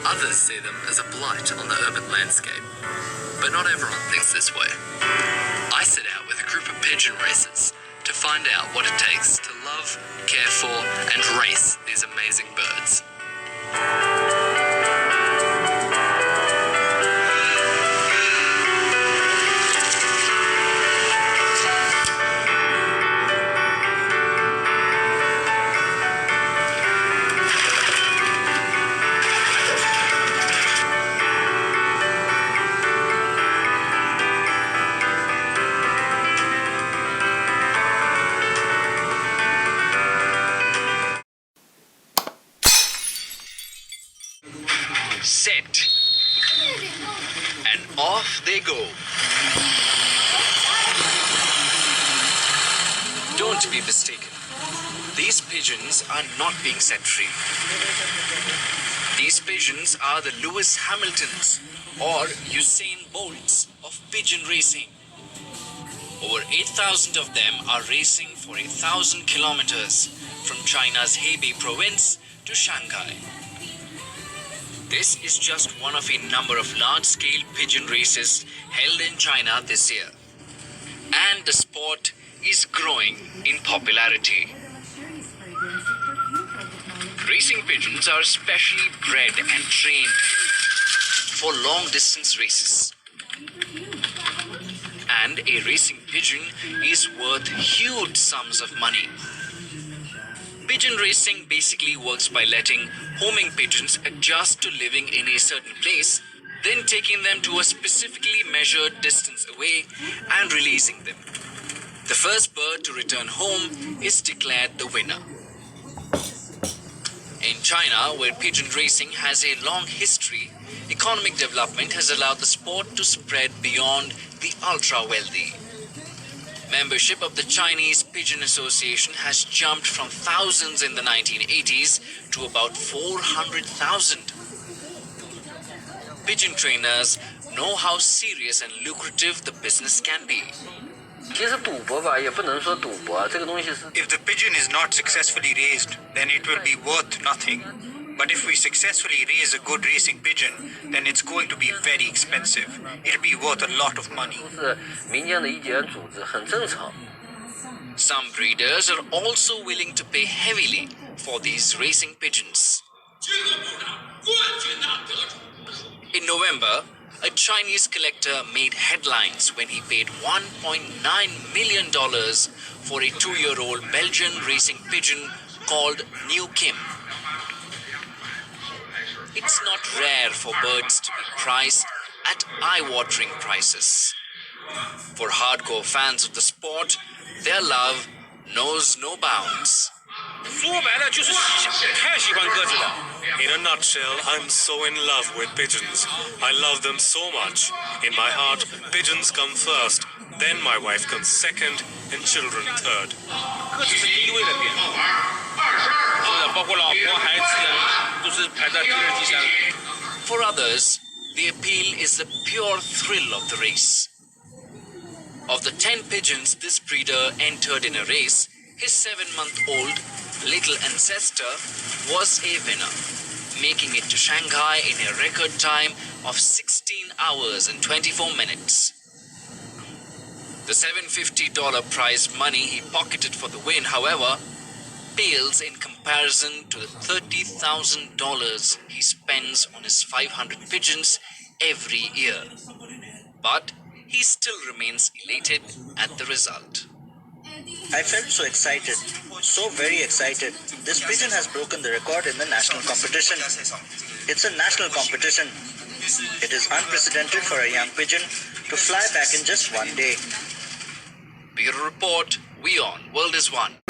Others see them as a blight on the urban landscape. But not everyone thinks this way. I set out with a group of pigeon racers to find out what it takes to love, care for, and race these amazing birds. Set, and off they go. Don't be mistaken. These pigeons are not being set free. These pigeons are the Lewis Hamiltons or Usain Bolts of pigeon racing. Over 8,000 of them are racing for 1,000 kilometers from China's Hebei province to Shanghai. This is just one of a number of large-scale pigeon races held in China this year. And the sport is growing in popularity. Racing pigeons are specially bred and trained for long-distance races. And a racing pigeon is worth huge sums of money. Pigeon racing basically works by letting homing pigeons adjust to living in a certain place, then taking them to a specifically measured distance away and releasing them. The first bird to return home is declared the winner. In China, where pigeon racing has a long history, economic development has allowed the sport to spread beyond the ultra-wealthy. Membership of the Chinese Pigeon Association has jumped from thousands in the 1980s to about 400,000. Pigeon trainers know how serious and lucrative the business can be. If the pigeon is not successfully raised, then it will be worth nothing. But if we successfully raise a good racing pigeon, then it's going to be very expensive. It'll be worth a lot of money. Some breeders are also willing to pay heavily for these racing pigeons. In November, a Chinese collector made headlines when he paid $1.9 million for a 2-year-old Belgian racing pigeon called New Kim. It's not rare for birds to be priced at eye-watering prices. For hardcore fans of the sport, their love knows no bounds. In a nutshell, I'm so in love with pigeons. I love them so much. In my heart, pigeons come first, then my wife comes second, and children third. For others, the appeal is the pure thrill of the race. Of the 10 pigeons this breeder entered in a race, his 7-month-old little ancestor was a winner, making it to Shanghai in a record time of 16 hours and 24 minutes. The $750 prize money he pocketed for the win, however, pales in comparison to the $30,000 he spends on his 500 pigeons every year. But he still remains elated at the result. I felt so excited, so very excited. This pigeon has broken the record in the national competition. It's a national competition. It is unprecedented for a young pigeon to fly back in just one day. Bureau Report, We On, World is One.